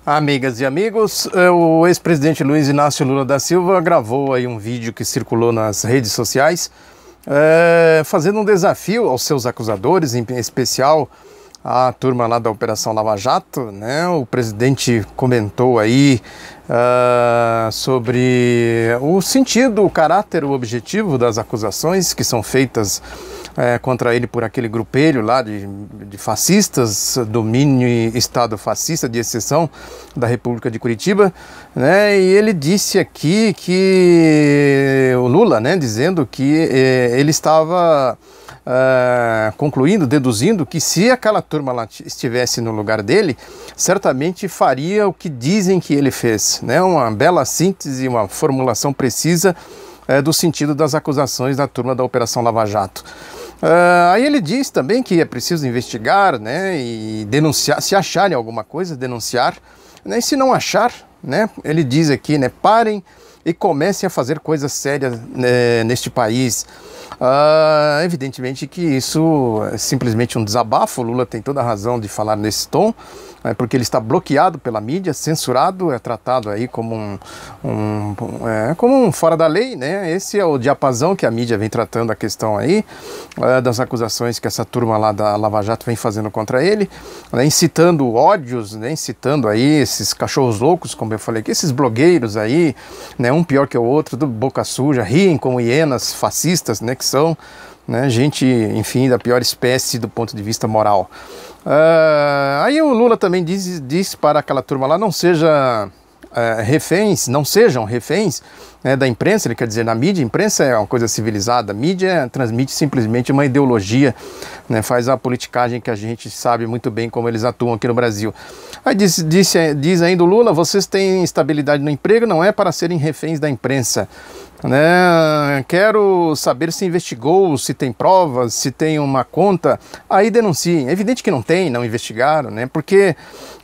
Amigas e amigos, o ex-presidente Luiz Inácio Lula da Silva gravou aí um vídeo que circulou nas redes sociais, fazendo um desafio aos seus acusadores, em especial a turma lá da Operação Lava Jato, né? O presidente comentou aí sobre o sentido, o caráter, o objetivo das acusações que são feitas contra ele por aquele grupelho lá de fascistas do mini estado fascista de exceção da República de Curitiba, né? E ele disse aqui que o Lula, né, dizendo que ele estava concluindo, deduzindo que se aquela turma lá estivesse no lugar dele, certamente faria o que dizem que ele fez, né? Uma bela síntese, uma formulação precisa do sentido das acusações da turma da Operação Lava Jato. Aí ele diz também que é preciso investigar, né, e denunciar, se acharem alguma coisa, denunciar, né, e se não achar, né, ele diz aqui, né, parem e comecem a fazer coisas sérias, né, neste país. Evidentemente que isso é simplesmente um desabafo. O Lula tem toda a razão de falar nesse tom, porque ele está bloqueado pela mídia, censurado, é tratado aí como como um fora da lei, né? Esse é o diapasão que a mídia vem tratando a questão aí, das acusações que essa turma lá da Lava Jato vem fazendo contra ele, né? Incitando ódios, né? Incitando aí esses cachorros loucos, como eu falei aqui, esses blogueiros aí, né? Um pior que o outro, do boca suja, riem como hienas fascistas, né? Que são, né, gente, enfim, da pior espécie do ponto de vista moral. Aí o Lula também diz para aquela turma lá, não sejam reféns, né, da imprensa. Ele quer dizer, na mídia, a imprensa é uma coisa civilizada, a mídia transmite simplesmente uma ideologia, né, faz a politicagem que a gente sabe muito bem como eles atuam aqui no Brasil. Aí diz ainda o Lula, vocês têm estabilidade no emprego, não é para serem reféns da imprensa, né? Quero saber se investigou, se tem provas, se tem uma conta, aí denunciem. É evidente que não tem, não investigaram, né? Porque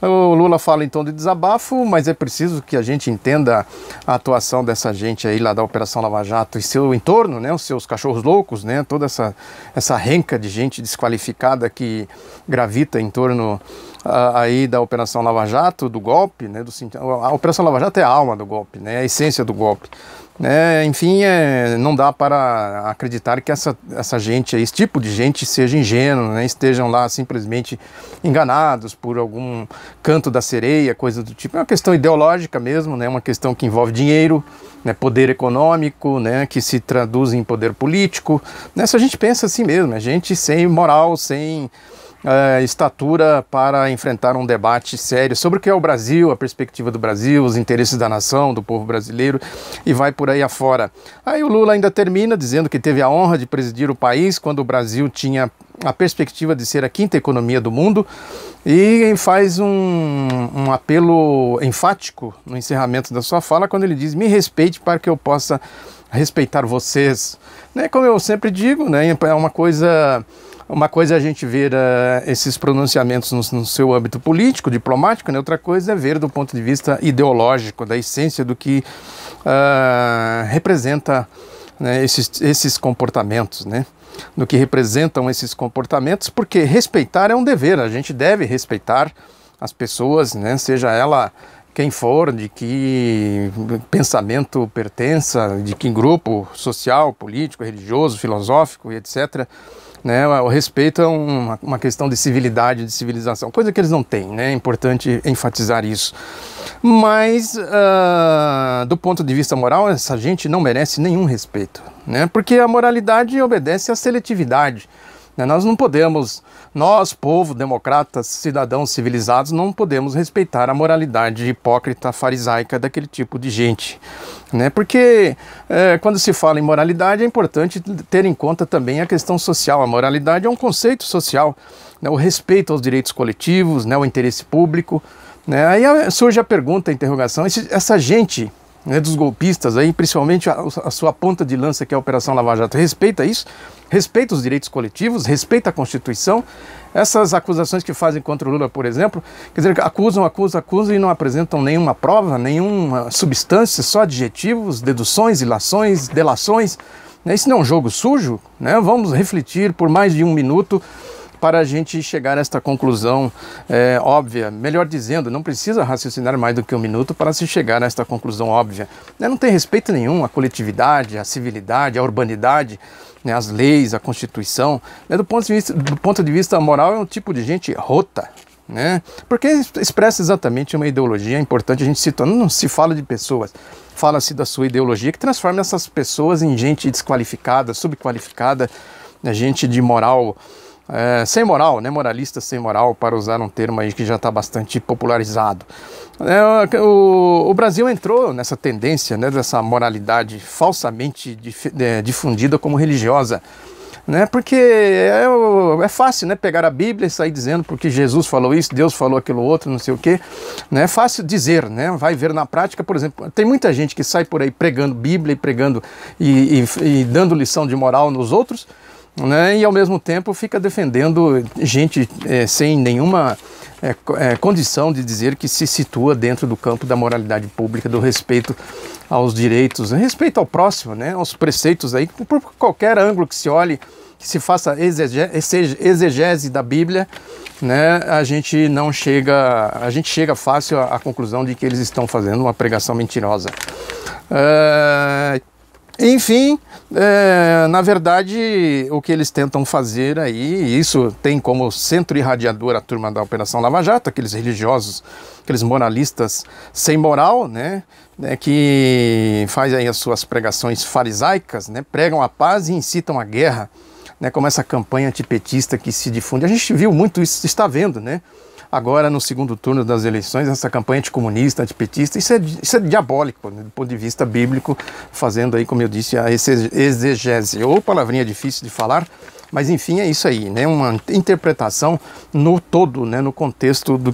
o Lula fala em tom de desabafo, mas é preciso que a gente entenda a atuação dessa gente aí lá da Operação Lava Jato e seu entorno, né? Os seus cachorros loucos, né? Toda essa renca de gente desqualificada que gravita em torno aí da Operação Lava Jato, do golpe, né? A Operação Lava Jato é a alma do golpe, né? A essência do golpe. Enfim, não dá para acreditar que essa gente, esse tipo de gente seja ingênuo, né? Estejam lá simplesmente enganados por algum canto da sereia, coisa do tipo. É uma questão ideológica mesmo, né? Uma questão que envolve dinheiro, né? Poder econômico, né? Que se traduz em poder político, né? Se a gente pensa assim mesmo, é gente sem moral, sem estatura para enfrentar um debate sério sobre o que é o Brasil, a perspectiva do Brasil, os interesses da nação, do povo brasileiro, e vai por aí afora. Aí o Lula ainda termina dizendo que teve a honra de presidir o país quando o Brasil tinha a perspectiva de ser a quinta economia do mundo, e faz um apelo enfático no encerramento da sua fala, quando ele diz, me respeite para que eu possa respeitar vocês. Né? Como eu sempre digo, né? É uma coisa é a gente ver esses pronunciamentos no seu âmbito político, diplomático, né? Outra coisa é ver do ponto de vista ideológico, da essência do que representa, né, esses comportamentos, né? Do que representam esses comportamentos, porque respeitar é um dever, a gente deve respeitar as pessoas, né? Seja ela quem for, de que pensamento pertença, de que grupo social, político, religioso, filosófico e etc., né? O respeito é uma questão de civilidade, de civilização, coisa que eles não têm, né? É importante enfatizar isso. Mas, do ponto de vista moral, essa gente não merece nenhum respeito, né? Porque a moralidade obedece à seletividade. Nós não podemos, nós, povo, democratas, cidadãos civilizados, não podemos respeitar a moralidade hipócrita, farisaica daquele tipo de gente, né? Porque quando se fala em moralidade é importante ter em conta também a questão social. A moralidade é um conceito social, né? O respeito aos direitos coletivos, né? O interesse público, né? Aí surge a pergunta, a interrogação, essa gente, né, dos golpistas, aí, principalmente a sua ponta de lança, que é a Operação Lava Jato, respeita isso? Respeita os direitos coletivos? Respeita a Constituição? Essas acusações que fazem contra o Lula, por exemplo, quer dizer, acusam e não apresentam nenhuma prova, nenhuma substância, só adjetivos, deduções, ilações, delações, né? Isso não é um jogo sujo, né? Vamos refletir por mais de um minuto para a gente chegar a esta conclusão óbvia. Melhor dizendo, não precisa raciocinar mais do que um minuto para se chegar a esta conclusão óbvia. Não tem respeito nenhum à coletividade, à civilidade, à urbanidade, né, as leis, a Constituição. Do ponto de vista moral, é um tipo de gente rota, né, porque expressa exatamente uma ideologia. É importante a gente citar, não se fala de pessoas, fala-se da sua ideologia, que transforma essas pessoas em gente desqualificada, subqualificada, né, gente de moral, sem moral, né, moralista sem moral, para usar um termo aí que já está bastante popularizado. O Brasil entrou nessa tendência, né, dessa moralidade falsamente difundida como religiosa, né, porque é fácil, né, pegar a Bíblia e sair dizendo porque Jesus falou isso, Deus falou aquilo outro, não sei o quê, né, é fácil dizer, né, vai ver na prática. Por exemplo, tem muita gente que sai por aí pregando Bíblia e pregando e dando lição de moral nos outros, né, e ao mesmo tempo fica defendendo gente sem nenhuma condição de dizer que se situa dentro do campo da moralidade pública, do respeito aos direitos, respeito ao próximo, né, aos preceitos aí, por qualquer ângulo que se olhe, que se faça exegese da Bíblia, né, a gente chega fácil à conclusão de que eles estão fazendo uma pregação mentirosa. Enfim, na verdade, o que eles tentam fazer aí, isso tem como centro irradiador a turma da Operação Lava Jato, aqueles religiosos, aqueles moralistas sem moral, né, que fazem aí as suas pregações farisaicas, né, pregam a paz e incitam a guerra, né, como essa campanha antipetista que se difunde. A gente viu muito isso, está vendo, né? Agora, no segundo turno das eleições, essa campanha anticomunista, antipetista, isso é diabólico, né, do ponto de vista bíblico, fazendo aí, como eu disse, a exegese, ou palavrinha difícil de falar, mas enfim, é isso aí, né, uma interpretação no todo, né, no contexto do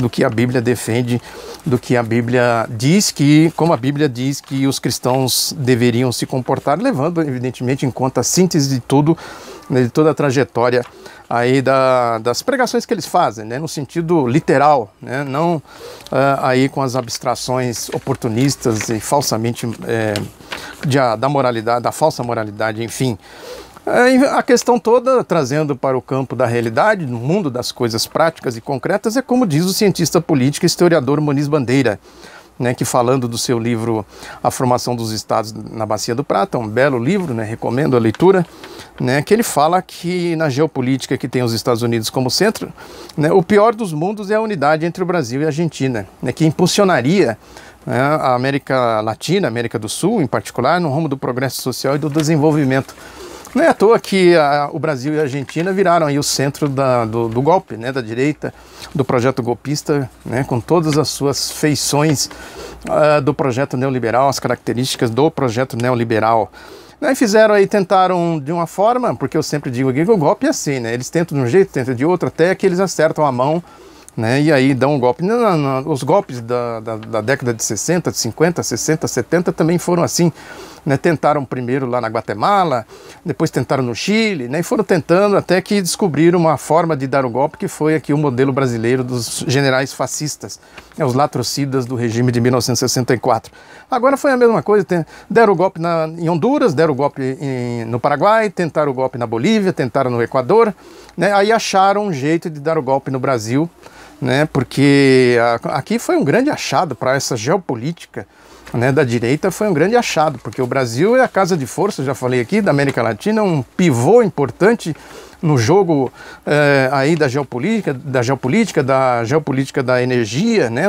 que a Bíblia defende, do que a Bíblia diz como a Bíblia diz que os cristãos deveriam se comportar, levando, evidentemente, em conta a síntese de tudo, né, de toda a trajetória aí das pregações que eles fazem, né, no sentido literal, né, não aí com as abstrações oportunistas e falsamente da moralidade, da falsa moralidade, enfim. A questão toda, trazendo para o campo da realidade, no mundo das coisas práticas e concretas, é como diz o cientista político e historiador Muniz Bandeira, né, que, falando do seu livro A Formação dos Estados na Bacia do Prata, um belo livro, né, recomendo a leitura, né, que ele fala que na geopolítica que tem os Estados Unidos como centro, né, o pior dos mundos é a unidade entre o Brasil e a Argentina, né, que impulsionaria, né, a América Latina, a América do Sul em particular, no rumo do progresso social e do desenvolvimento. Não é à toa que o Brasil e a Argentina viraram aí o centro do golpe, né, da direita, do projeto golpista, né, com todas as suas feições do projeto neoliberal, as características do projeto neoliberal. Aí tentaram de uma forma, porque eu sempre digo aqui que o golpe é assim, né, eles tentam de um jeito, tentam de outro, até que eles acertam a mão, né, e aí dão um golpe. Os golpes da década de 60, de 50, 60, 70 também foram assim. Né, tentaram primeiro lá na Guatemala, depois tentaram no Chile, né, e foram tentando até que descobriram uma forma de dar o golpe, que foi aqui o modelo brasileiro dos generais fascistas, né, os latrocidas do regime de 1964. Agora foi a mesma coisa, deram o golpe em Honduras, deram o golpe no Paraguai, tentaram o golpe na Bolívia, tentaram no Equador, né, aí acharam um jeito de dar o golpe no Brasil, né, porque aqui foi um grande achado para essa geopolítica, né, da direita, foi um grande achado, porque o Brasil é a casa de força, já falei aqui, da América Latina, um pivô importante no jogo aí da geopolítica, da energia, né,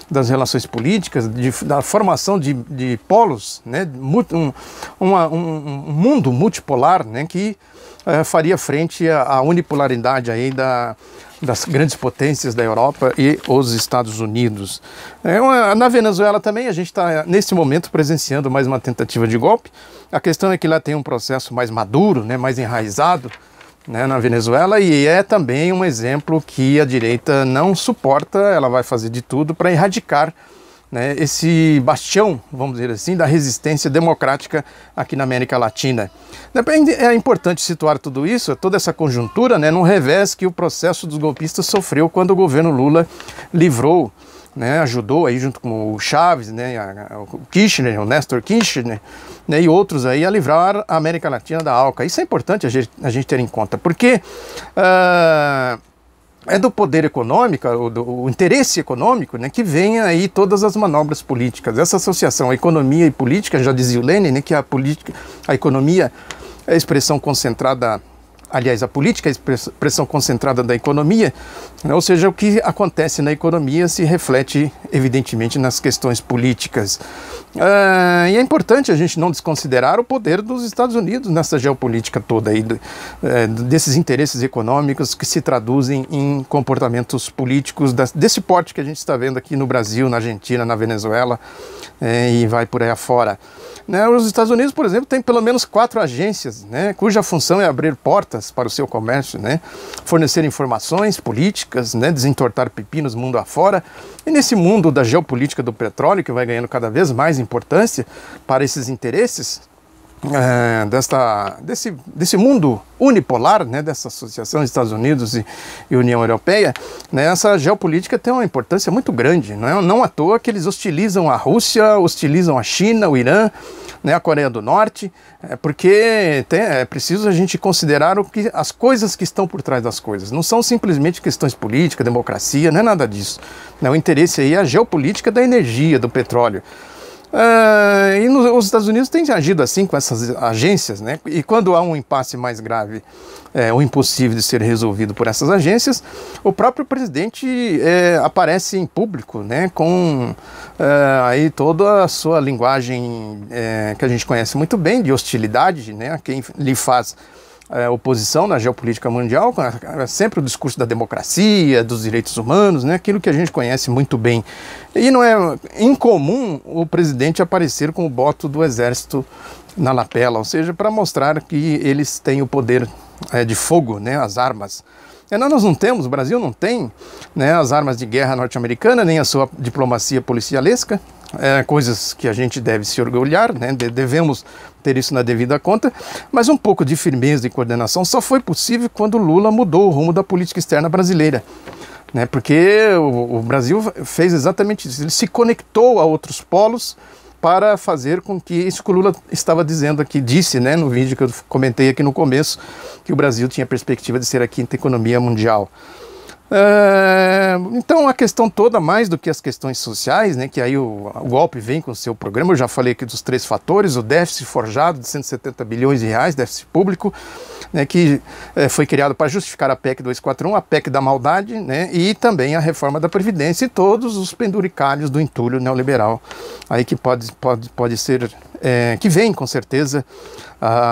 das relações políticas, da formação de polos, né, um mundo multipolar, né, que faria frente à unipolaridade aí das grandes potências da Europa e os Estados Unidos. Na Venezuela também a gente está, nesse momento, presenciando mais uma tentativa de golpe. A questão é que lá tem um processo mais maduro, né, mais enraizado, né, na Venezuela, e é também um exemplo que a direita não suporta. Ela vai fazer de tudo para erradicar, né, esse bastião, vamos dizer assim, da resistência democrática aqui na América Latina. É importante situar tudo isso, toda essa conjuntura, né, num revés que o processo dos golpistas sofreu quando o governo Lula livrou né, ajudou aí junto com o Chaves, né, o Kirchner, o Néstor Kirchner, né, e outros aí a livrar a América Latina da ALCA. Isso é importante a gente ter em conta, porque é do poder econômico, o interesse econômico, né, que vem aí todas as manobras políticas. Essa associação, economia e política, já dizia o Lenin, né, que a economia é a expressão concentrada. Aliás, a política é a expressão concentrada da economia, né? Ou seja, o que acontece na economia se reflete, evidentemente, nas questões políticas. E é importante a gente não desconsiderar o poder dos Estados Unidos nessa geopolítica toda, aí, desses interesses econômicos que se traduzem em comportamentos políticos desse porte que a gente está vendo aqui no Brasil, na Argentina, na Venezuela, e vai por aí afora. Né, os Estados Unidos, por exemplo, tem pelo menos 4 agências, né, cuja função é abrir portas para o seu comércio, né, fornecer informações políticas, né, desentortar pepinos mundo afora. E nesse mundo da geopolítica do petróleo, que vai ganhando cada vez mais importância para esses interesses, desse mundo unipolar, né, dessa associação Estados Unidos e União Europeia, né, essa geopolítica tem uma importância muito grande. Não à toa que eles hostilizam a Rússia, hostilizam a China, o Irã, né, a Coreia do Norte, porque é preciso a gente considerar as coisas que estão por trás das coisas. Não são simplesmente questões políticas, democracia, não é nada disso. O interesse aí é a geopolítica da energia, do petróleo. E os Estados Unidos têm agido assim com essas agências, né? E quando há um impasse mais grave, ou impossível de ser resolvido por essas agências, o próprio presidente aparece em público, né? Com aí toda a sua linguagem que a gente conhece muito bem, de hostilidade, né? A quem lhe faz oposição na geopolítica mundial, sempre o discurso da democracia, dos direitos humanos, né, aquilo que a gente conhece muito bem. E não é incomum o presidente aparecer com o boto do exército na lapela, ou seja, para mostrar que eles têm o poder de fogo, né, as armas. Nós não temos, o Brasil não tem, né, as armas de guerra norte-americana, nem a sua diplomacia policialesca, coisas que a gente deve se orgulhar, né, devemos ter isso na devida conta, mas um pouco de firmeza e coordenação só foi possível quando Lula mudou o rumo da política externa brasileira, né, porque o Brasil fez exatamente isso, ele se conectou a outros polos para fazer com que isso que o Lula estava dizendo aqui, disse, né, no vídeo que eu comentei aqui no começo, que o Brasil tinha perspectiva de ser a 5ª economia mundial. Então a questão toda, mais do que as questões sociais, né, que aí o golpe vem com o seu programa, eu já falei aqui dos 3 fatores, o déficit forjado de 170 bilhões de reais, déficit público, né, que foi criado para justificar a PEC 241, a PEC da maldade, né, e também a reforma da Previdência e todos os penduricalhos do entulho neoliberal, aí que pode ser, que vem com certeza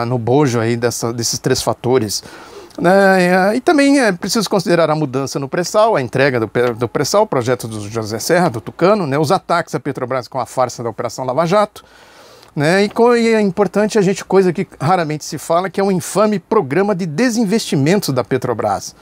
no bojo aí desses 3 fatores. E também é preciso considerar a mudança no pré-sal, a entrega do pré-sal, o projeto do José Serra, do Tucano, né, os ataques à Petrobras com a farsa da Operação Lava Jato, né, e é importante coisa que raramente se fala, que é um infame programa de desinvestimento da Petrobras,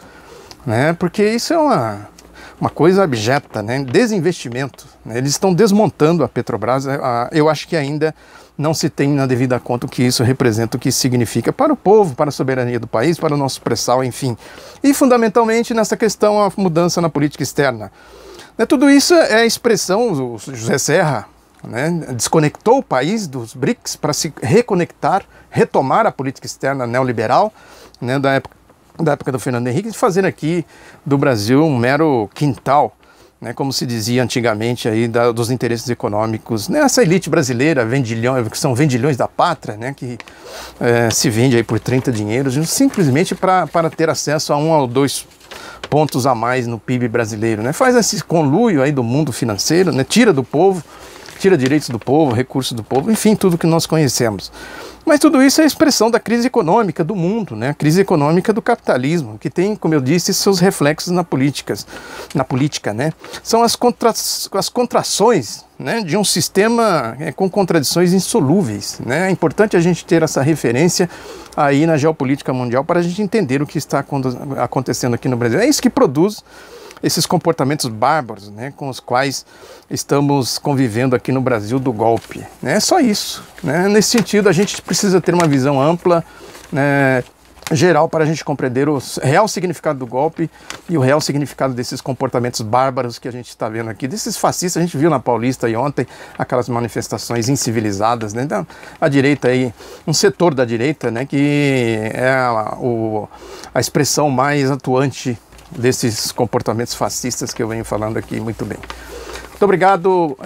né, porque isso é uma coisa abjeta, né, desinvestimento, né, eles estão desmontando a Petrobras. Eu acho que ainda não se tem na devida conta o que isso representa, o que significa para o povo, para a soberania do país, para o nosso pré-sal, enfim. E fundamentalmente nessa questão a mudança na política externa. Tudo isso é expressão, o José Serra, né, desconectou o país dos BRICS para se reconectar, retomar a política externa neoliberal, né, da época do Fernando Henrique, de fazer aqui do Brasil um mero quintal, né, como se dizia antigamente aí, dos interesses econômicos, né, essa elite brasileira, que são vendilhões da pátria, né, que se vende aí por 30 dinheiros, simplesmente para ter acesso a 1 ou 2 pontos a mais no PIB brasileiro, né, faz esse conluio aí do mundo financeiro, né, tira do povo, tira direitos do povo, recursos do povo, enfim, tudo que nós conhecemos. Mas tudo isso é expressão da crise econômica do mundo, né? A crise econômica do capitalismo, que tem, como eu disse, seus reflexos na política, né? São as contrações, né, de um sistema com contradições insolúveis, né? É importante a gente ter essa referência aí na geopolítica mundial para a gente entender o que está acontecendo aqui no Brasil. É isso que produz esses comportamentos bárbaros, né, com os quais estamos convivendo aqui no Brasil do golpe. É só isso, né? Nesse sentido, a gente precisa ter uma visão ampla, né, geral para a gente compreender o real significado do golpe e o real significado desses comportamentos bárbaros que a gente está vendo aqui, desses fascistas. A gente viu na Paulista aí ontem aquelas manifestações incivilizadas, né? Então, a direita aí, um setor da direita, né, que é a expressão mais atuante desses comportamentos fascistas que eu venho falando aqui muito bem. Muito obrigado,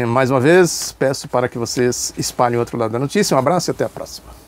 mais uma vez, peço para que vocês espalhem o outro lado da notícia. Um abraço e até a próxima.